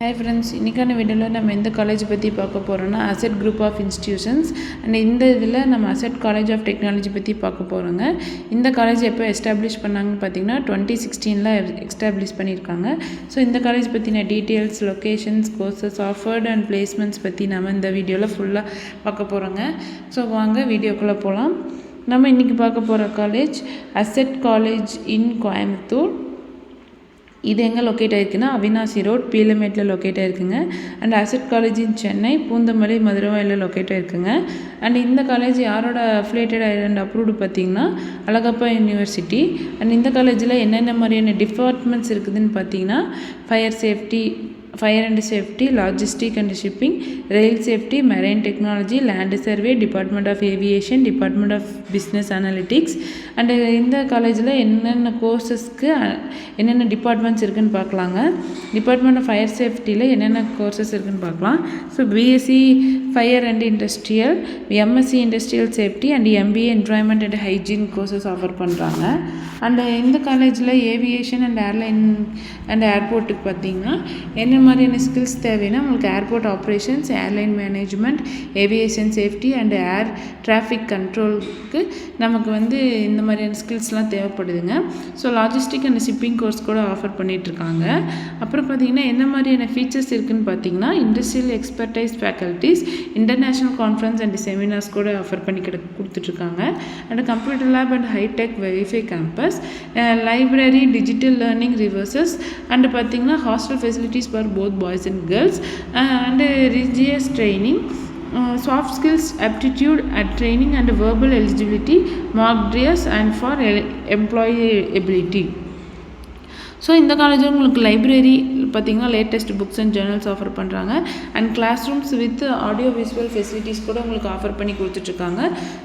Hi friends, இன்றைக்கான வீடியோவில் நம்ம எந்த காலேஜ் பற்றி பார்க்க போகிறோன்னா asset group of institutions and இந்த இதில் நம்ம அசெட் காலேஜ் ஆஃப் டெக்னாலஜி பற்றி பார்க்க போகிறோங்க. இந்த காலேஜ் எப்போ எஸ்டாப்ளிஷ் பண்ணாங்கன்னு பார்த்தீங்கன்னா 2016 எஸ்டாப்ளிஷ் பண்ணியிருக்காங்க. ஸோ இந்த காலேஜ் பற்றின details, locations, courses offered and placements பற்றி நம்ம இந்த வீடியோவில் ஃபுல்லாக பார்க்க போகிறோங்க. ஸோ வாங்க வீடியோக்குள்ளே போகலாம். நம்ம இன்றைக்கி பார்க்க போகிற college ASET college in Coimbatore. இது எங்கே லொக்கேட் ஆகிருக்குன்னா அவினாசி ரோட் பீலமேட்டில் லொக்கேட் ஆகிருக்குங்க. And ASET college in Chennai Poonamallee Maduravoyal locate ஆகிருக்குங்க. அண்ட் இந்த காலேஜ் யாரோட அஃபிலியேட்டட் அண்ட் அப்ரூவ்டு பார்த்திங்கன்னா அழகப்பா யூனிவர்சிட்டி. அண்ட் இந்த காலேஜில் என்னென்ன மாதிரியான டிபார்ட்மெண்ட்ஸ் இருக்குதுன்னு பார்த்தீங்கன்னா fire and safety, logistic and shipping, rail safety, marine technology, land survey, department of aviation, department of business analytics. And இந்த காலேஜில் என்னென்ன கோர்சஸ்க்கு என்னென்ன டிபார்ட்மெண்ட்ஸ் இருக்குதுன்னு பார்க்கலாங்க. டிபார்ட்மெண்ட் ஆஃப் ஃபயர் சேஃப்டியில் என்னென்ன கோர்சஸ் இருக்குதுன்னு பார்க்கலாம். So BSc fire and industrial, MSc industrial safety and MBA environment and hygiene courses offer பண்ணுறாங்க. அண்ட் இந்த காலேஜில் ஏவியேஷன் அண்ட் ஏர்லைன் அண்ட் ஏர்போர்ட்டுக்கு பார்த்திங்கன்னா என்ன மாதிரியான ஸ்கில்ஸ் தேவைன்னா உங்களுக்கு airport operations, airline management, aviation safety and air traffic கண்ட்ரோலுக்கு நமக்கு இந்த மாதிரியான ஸ்கில்ஸ்லாம் தேவைப்படுதுங்க. So logistic and shipping course கூட ஆஃபர் பண்ணிகிட்ருக்காங்க. அப்புறம் பார்த்திங்கன்னா என்ன மாதிரியான ஃபீச்சர்ஸ் இருக்குதுன்னு பார்த்திங்கன்னா industrial expertise faculties, international conference and seminars கூட ஆஃபர் பண்ணி கொடுத்துட்ருக்காங்க. And computer lab and hitech verify campus, library, digital learning resources and பார்த்திங்கன்னா hostel facilities for both boys and girls, and religious training, soft skills aptitude at training and verbal eligibility, mock drills and for employability. So இந்த காலேஜில் உங்களுக்கு library பார்த்திங்கன்னா latest books and journals offer பண்ணுறாங்க. And class rooms with audio visual facilities கூட உங்களுக்கு offer பண்ணி கொடுத்துட்ருக்காங்க.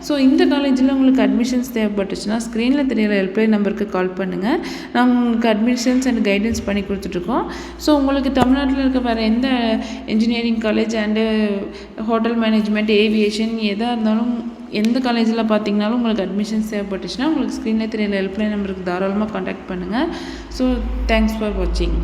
So இந்த காலேஜில் உங்களுக்கு அட்மிஷன்ஸ் தேவைப்பட்டுச்சுன்னா ஸ்க்ரீனில் தெரியிற ஹெல்ப்லைன் நம்பருக்கு கால் பண்ணுங்கள். நாங்கள் உங்களுக்கு அட்மிஷன்ஸ் அண்ட் கைடன்ஸ் பண்ணி கொடுத்துட்ருக்கோம். ஸோ உங்களுக்கு தமிழ்நாட்டில் இருக்க வேறு எந்த engineering college and hotel management, aviation எதாக இருந்தாலும் எந்த காலேஜில் பார்த்தீங்கனாலும் உங்களுக்கு அட்மிஷன்ஸ் தேவைப்பட்டுச்சுன்னா உங்களுக்கு ஸ்க்ரீனில் தெரியல ஹெல்ப்லைன் நம்பருக்கு தாராளமாக காண்டாக்ட் பண்ணுங்கள். ஸோ தேங்க்ஸ் ஃபார் வாட்சிங்.